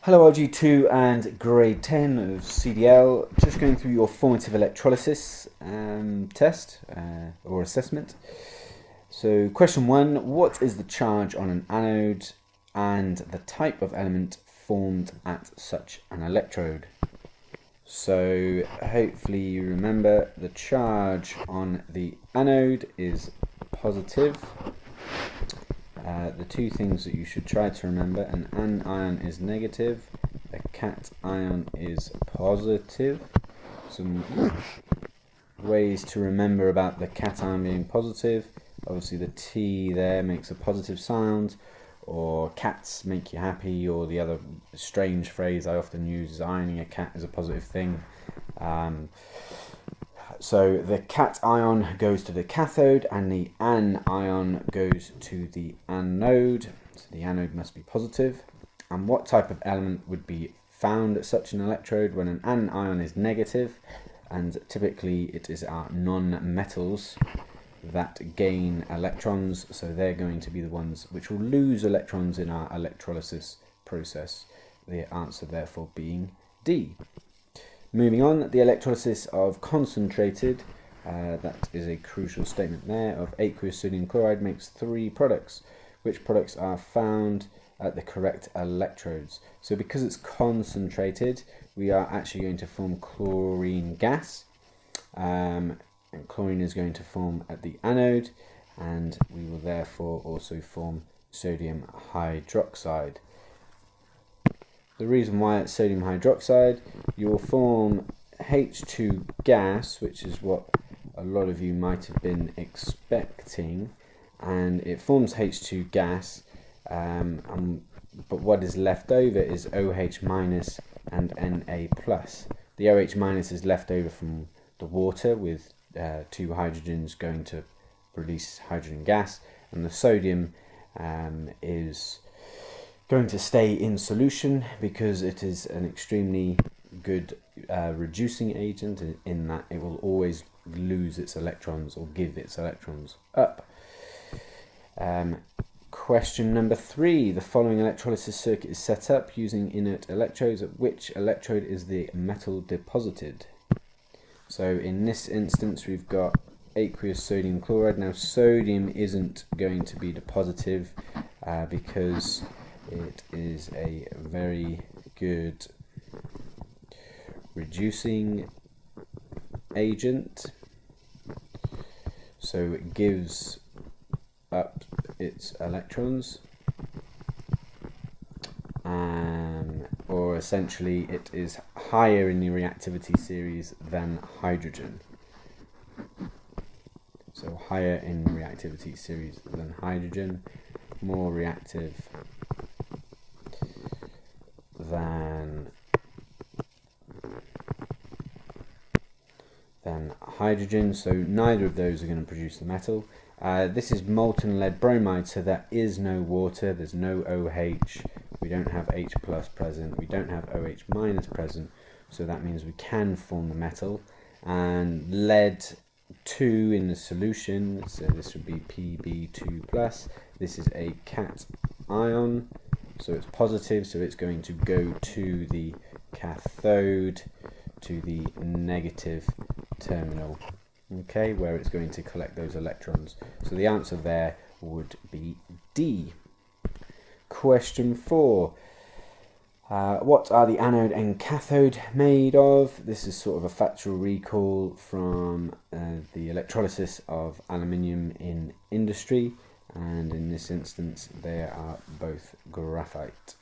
Hello RG2 and grade 10 of CDL, just going through your formative electrolysis test or assessment. So question 1, what is the charge on an anode and the type of element formed at such an electrode? So hopefully you remember the charge on the anode is positive. The two things that you should try to remember: an anion is negative, a cation is positive. Some ways to remember about the cation being positive: obviously the T there makes a positive sound, or cats make you happy, or the other strange phrase I often use is ironing a cat is a positive thing. So the cation goes to the cathode and the anion goes to the anode. So the anode must be positive. And what type of element would be found at such an electrode when an anion is negative? And typically it is our non-metals that gain electrons, so they're going to be the ones which will lose electrons in our electrolysis process. The answer therefore being D. Moving on, the electrolysis of concentrated, that is a crucial statement there, of aqueous sodium chloride makes 3 products. Which products are found at the correct electrodes? So because it's concentrated, we are actually going to form chlorine gas, and chlorine is going to form at the anode, and we will therefore also form sodium hydroxide. The reason why it's sodium hydroxide, you will form H2 gas, which is what a lot of you might have been expecting, and it forms H2 gas, but what is left over is OH minus and Na plus. The OH minus is left over from the water with 2 hydrogens going to release hydrogen gas, and the sodium is going to stay in solution because it is an extremely good reducing agent in that it will always lose its electrons or give its electrons up. Question number 3. The following electrolysis circuit is set up using inert electrodes. At which electrode is the metal deposited? So in this instance we've got aqueous sodium chloride. Now sodium isn't going to be depositive because it is a very good reducing agent, so it gives up its electrons, or essentially it is higher in the reactivity series than hydrogen. So higher in reactivity series than hydrogen, more reactive than hydrogen, so neither of those are going to produce the metal. This is molten lead bromide, so there is no water, there's no OH, we don't have H plus present, we don't have OH minus present, so that means we can form the metal. And lead 2 in the solution, so this would be Pb2 plus. This is a cation, so it's positive, so it's going to go to the cathode, to the negative terminal, okay, where it's going to collect those electrons. So the answer there would be D. Question 4. What are the anode and cathode made of? This is sort of a factual recall from the electrolysis of aluminium in industry, and in this instance they are both graphite.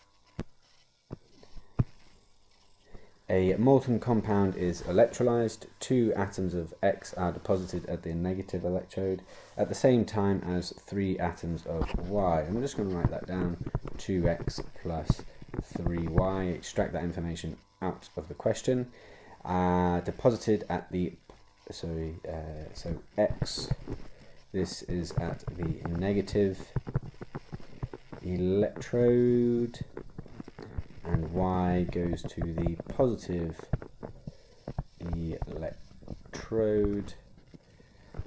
A molten compound is electrolyzed. 2 atoms of X are deposited at the negative electrode at the same time as 3 atoms of Y. I'm just going to write that down. 2X plus 3Y. Extract that information out of the question. Deposited at the so X. This is at the negative electrode, and Y goes to the positive electrode.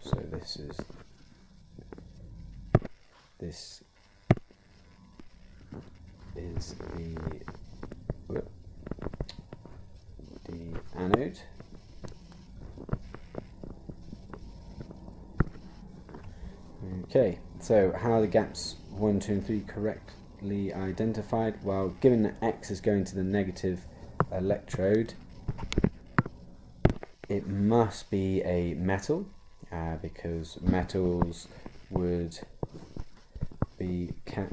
So this is the anode. Okay, so how are the gaps 1, 2 and 3 correctly identified? Well, given that X is going to the negative electrode, it must be a metal, because metals would be cation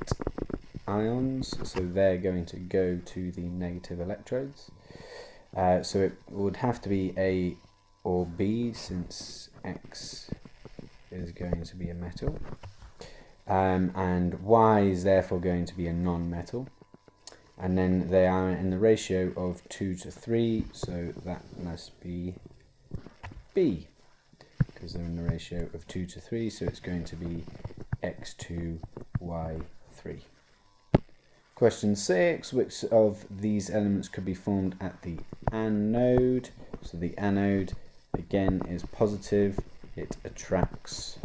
ions, so they're going to go to the negative electrodes. So it would have to be A or B, since X is going to be a metal, and Y is therefore going to be a non-metal, and then they are in the ratio of 2 to 3, so that must be B, because they're in the ratio of 2 to 3, so it's going to be X2, Y3. Question 6, which of these elements could be formed at the anode? So the anode, again, is positive. It attracts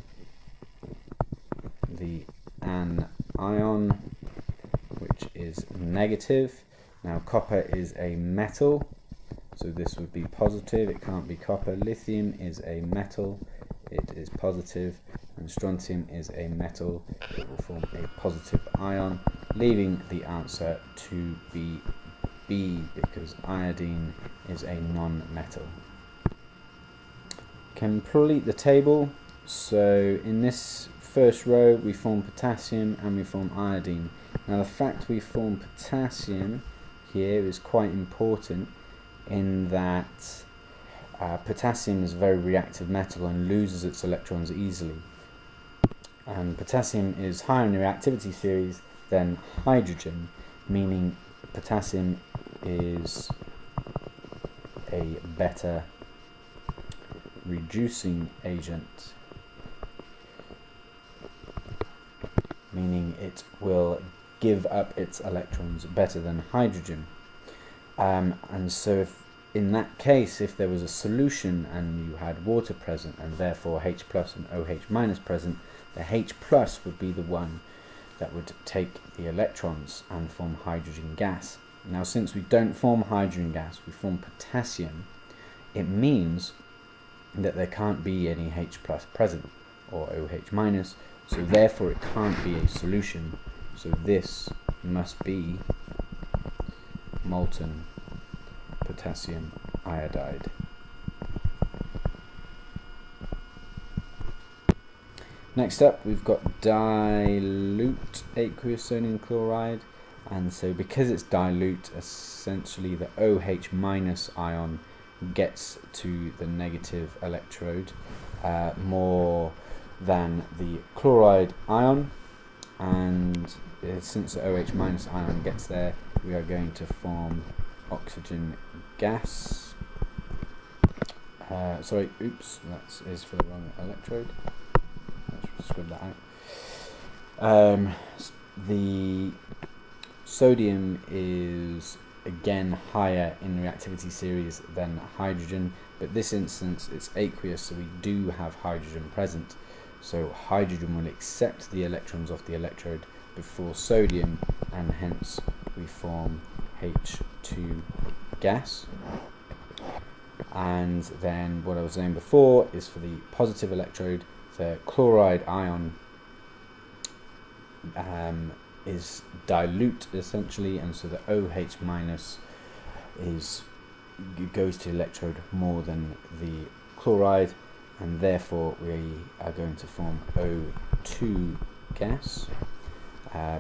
the anion, which is negative. Now copper is a metal, so this would be positive. It can't be copper. Lithium is a metal. It is positive. And strontium is a metal. It will form a positive ion, leaving the answer to be B, because iodine is a non-metal. Complete the table. So in this first row we form potassium and we form iodine. Now the fact we form potassium here is quite important, in that potassium is a very reactive metal and loses its electrons easily. And potassium is higher in the reactivity series than hydrogen, meaning potassium is a better reducing agent, meaning it will give up its electrons better than hydrogen. And so if in that case, if there was a solution and you had water present and therefore H plus and OH minus present, the H plus would be the one that would take the electrons and form hydrogen gas. Now since we don't form hydrogen gas, we form potassium, it means that there can't be any H plus present or OH minus, so therefore it can't be a solution, so this must be molten potassium iodide. Next up we've got dilute aqueous sodium chloride, and so because it's dilute, essentially the OH minus ion gets to the negative electrode more than the chloride ion, and since the OH minus ion gets there, we are going to form oxygen gas. Sorry, oops, that is for the wrong electrode. Let's scrub that out. The sodium is again higher in the reactivity series than hydrogen, but this instance it's aqueous, so we do have hydrogen present, so hydrogen will accept the electrons off the electrode before sodium, and hence we form H2 gas. And then what I was saying before is for the positive electrode, the chloride ion is dilute essentially, and so the OH minus goes to the electrode more than the chloride, and therefore we are going to form O2 gas,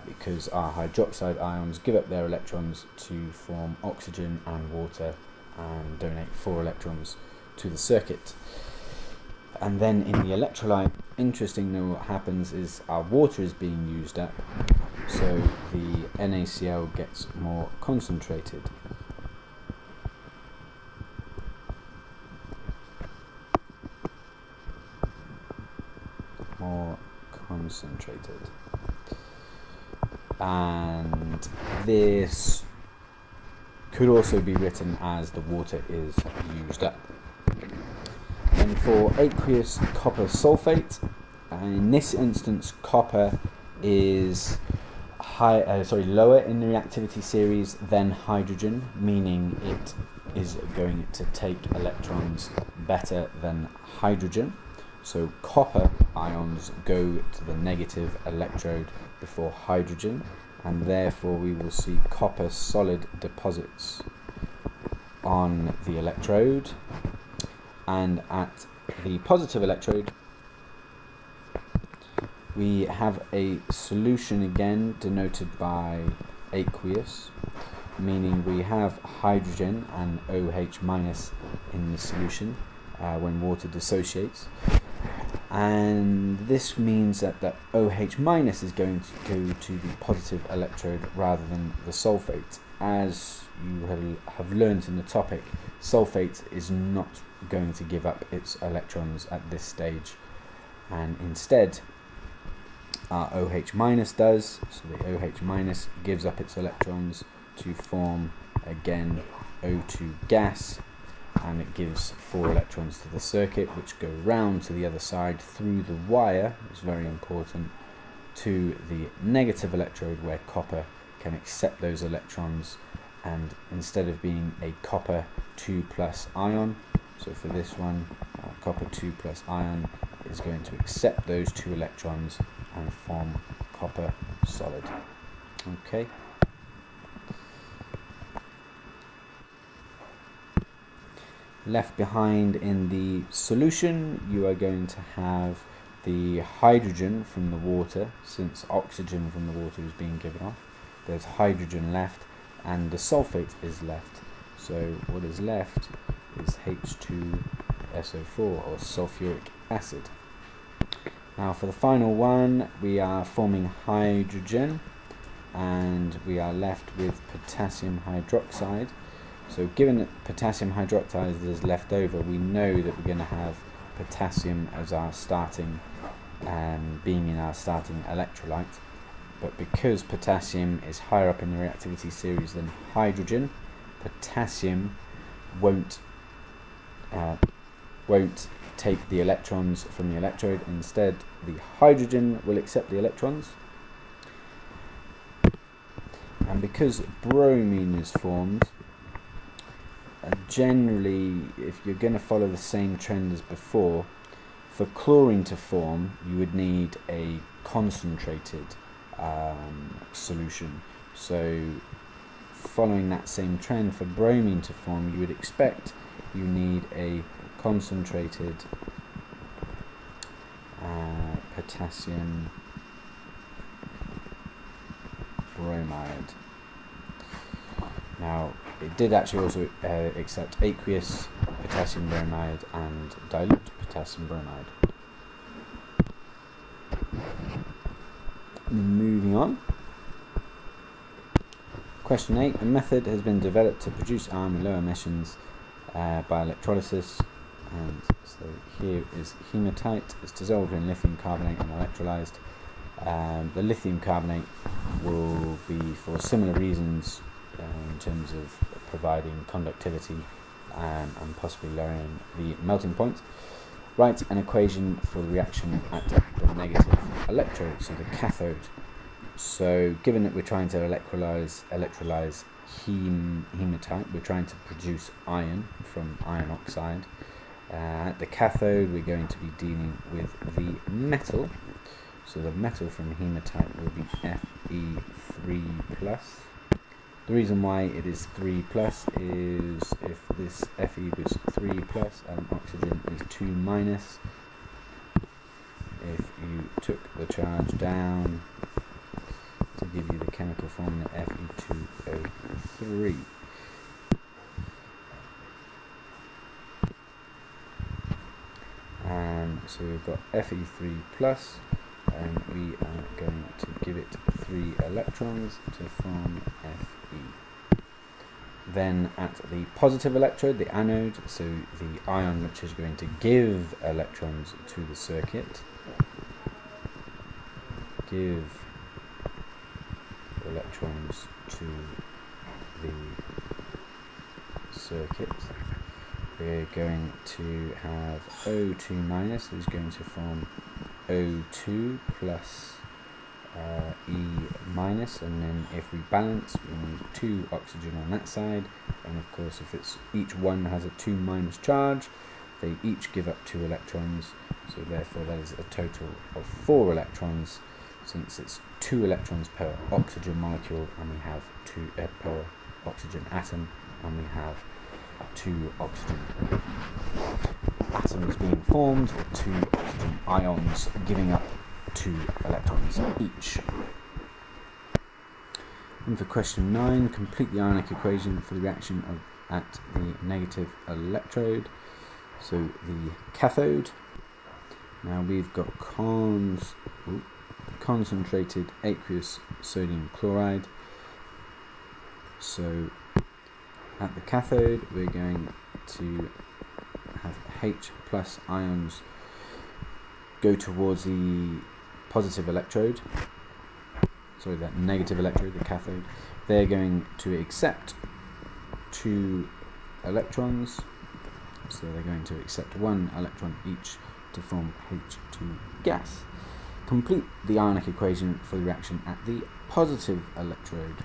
because our hydroxide ions give up their electrons to form oxygen and water and donate 4 electrons to the circuit. And then in the electrolyte, interestingly what happens is our water is being used up, so the NaCl gets more concentrated. And this could also be written as the water is used up. And for aqueous copper sulfate, in this instance copper is lower in the reactivity series than hydrogen, meaning it is going to take electrons better than hydrogen. So copper ions go to the negative electrode before hydrogen, and therefore we will see copper solid deposits on the electrode. And at the positive electrode, we have a solution again denoted by aqueous, meaning we have hydrogen and OH minus in the solution when water dissociates. And this means that the OH minus is going to go to the positive electrode rather than the sulfate. As you have learned in the topic, sulfate is not going to give up its electrons at this stage, and instead our OH minus does. So the OH minus gives up its electrons to form again O2 gas, and it gives 4 electrons to the circuit, which go round to the other side through the wire, it's very important, to the negative electrode where copper can accept those electrons, and instead of being a copper 2 plus ion, so for this one copper 2 plus ion is going to accept those 2 electrons and form copper solid. Okay. Left behind in the solution, you are going to have the hydrogen from the water, since oxygen from the water is being given off. There's hydrogen left, and the sulfate is left. So what is left is H2SO4, or sulfuric acid. Now for the final one, we are forming hydrogen, and we are left with potassium hydroxide. So given that potassium hydroxide is left over, we know that we're going to have potassium as our starting, being in our starting electrolyte. But because potassium is higher up in the reactivity series than hydrogen, potassium won't take the electrons from the electrode. Instead, the hydrogen will accept the electrons. And because bromine is formed, generally, if you're going to follow the same trend as before, for chlorine to form, you would need a concentrated solution. So following that same trend, for bromine to form, you would expect you need a concentrated potassium bromide. Now, it did actually also accept aqueous potassium bromide and dilute potassium bromide. Moving on. Question 8. A method has been developed to produce iron with low emissions by electrolysis. And so here is hematite. It's dissolved in lithium carbonate and electrolyzed. The lithium carbonate will be for similar reasons in terms of providing conductivity and possibly lowering the melting point. Write an equation for the reaction at the negative electrode, so the cathode. So given that we're trying to electrolyze hematite, we're trying to produce iron from iron oxide. At the cathode, we're going to be dealing with the metal. So the metal from hematite will be Fe3+. The reason why it is 3+ is if this Fe was 3+ and oxygen is 2-, if you took the charge down to give you the chemical formula Fe2O3. And so we've got Fe3+, and we are going to give it 3 electrons to form Fe. Then at the positive electrode, the anode, so the ion which is going to give electrons to the circuit, give electrons to the circuit, we're going to have O2- is going to form O2 plus E minus, and then if we balance, we need 2 oxygen on that side, and of course if it's each one has a 2 minus charge, they each give up 2 electrons, so therefore that is a total of 4 electrons, since it's 2 electrons per oxygen molecule, and we have 2 per oxygen atom, and we have 2 oxygen atoms being formed, 2 oxygen ions giving up 2 electrons each. And for question 9, complete the ionic equation for the reaction at the negative electrode. So the cathode, now we've got concentrated aqueous sodium chloride. So at the cathode we're going to have H plus ions go towards the positive electrode, sorry, that negative electrode, the cathode. They're going to accept 2 electrons, so they're going to accept 1 electron each to form H2 gas. Complete the ionic equation for the reaction at the positive electrode.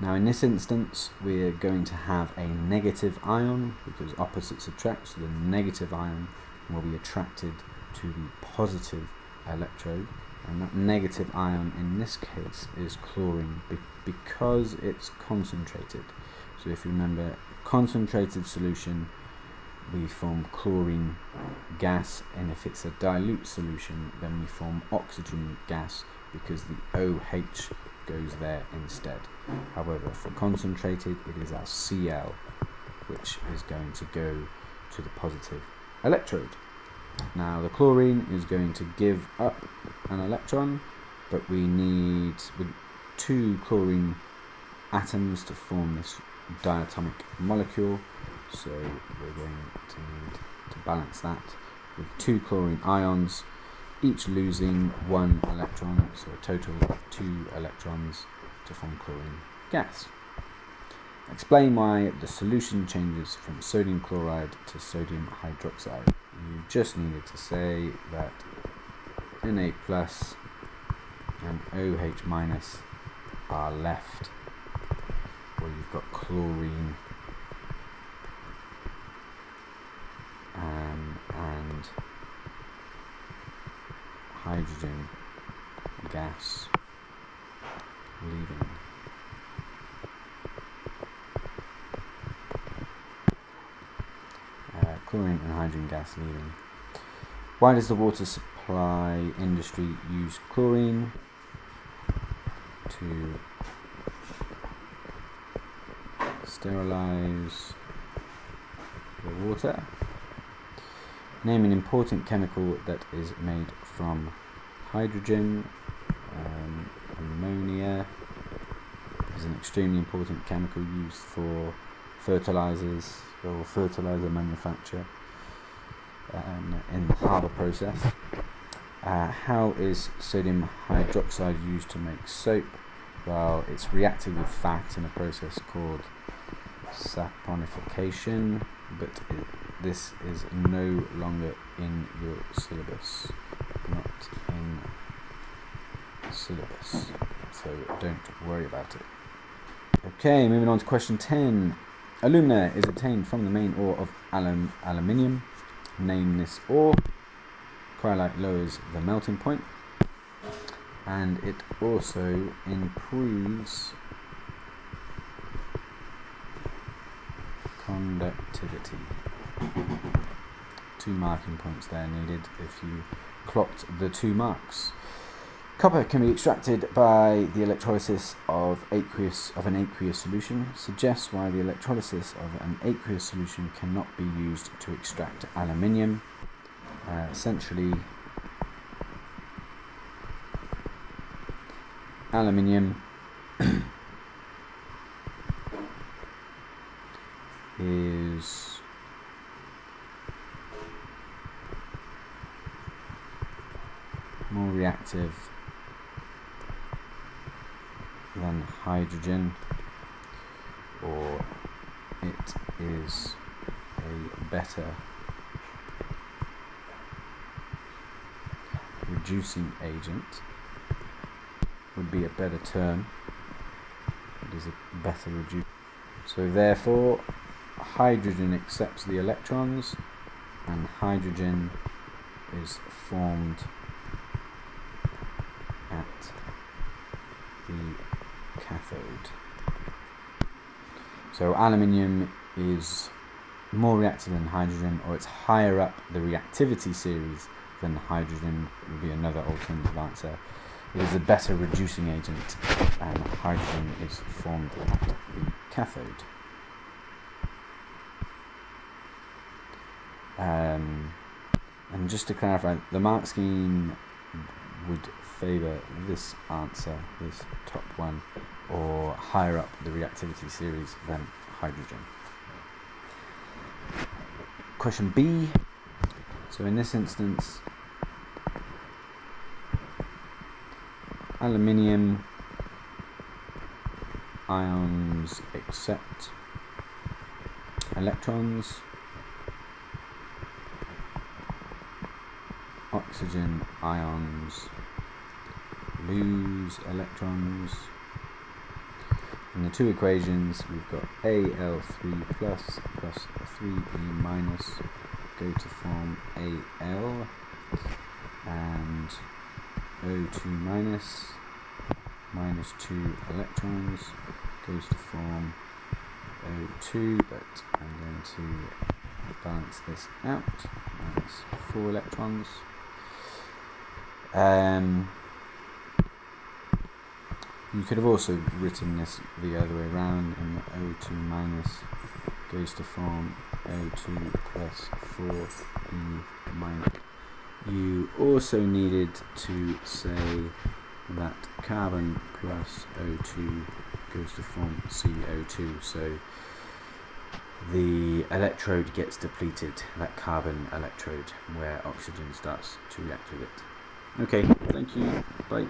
Now in this instance we're going to have a negative ion, because opposites attract, so the negative ion will be attracted to the positive electrode, and that negative ion in this case is chlorine, because it's concentrated. So if you remember, concentrated solution we form chlorine gas, and if it's a dilute solution then we form oxygen gas, because the OH goes there instead. However, for concentrated it is our Cl which is going to go to the positive electrode. Now the chlorine is going to give up an electron, but we need 2 chlorine atoms to form this diatomic molecule, so we're going to need to balance that with 2 chlorine ions, each losing 1 electron, so a total of 2 electrons to form chlorine gas. Explain why the solution changes from sodium chloride to sodium hydroxide. You just needed to say that Na plus and OH minus are left, where you've got chlorine and hydrogen gas leaving. Chlorine and hydrogen gas leaving. Why does the water supply industry use chlorine? To sterilize the water. Name an important chemical that is made from hydrogen. Ammonia is an extremely important chemical used for fertilizers or fertilizer manufacture in the harbour process. How is sodium hydroxide used to make soap? Well, it's reacted with fat in a process called saponification, but this is no longer in your syllabus. Not in syllabus, so don't worry about it. Okay, moving on to question 10. Alumina is obtained from the main ore of aluminium. Name this ore. Cryolite lowers the melting point, and it also improves conductivity. 2 marking points there needed if you clocked the 2 marks. Copper can be extracted by the electrolysis of an aqueous solution. Suggests why the electrolysis of an aqueous solution cannot be used to extract aluminium. Essentially, aluminium is more reactive than hydrogen, or it is a better reducing agent would be a better term. It is a better reducer. So therefore, hydrogen accepts the electrons, and hydrogen is formed at the cathode. So aluminium is more reactive than hydrogen, or it's higher up the reactivity series than hydrogen, would be another alternative answer. It is a better reducing agent, and hydrogen is formed at the cathode. And just to clarify, the mark scheme would favour this answer, this top one, or higher up the reactivity series than hydrogen. Question B. So in this instance, aluminium ions accept electrons, oxygen ions lose electrons. In the two equations, we've got Al3 plus 3E minus go to form Al, and O2 minus 2 electrons goes to form O2, but I'm going to balance this out. Minus 4 electrons. You could have also written this the other way around, and O2 minus goes to form O2 plus 4E minus. You also needed to say that carbon plus O2 goes to form CO2, so the electrode gets depleted, that carbon electrode, where oxygen starts to react with it. Okay, thank you, bye.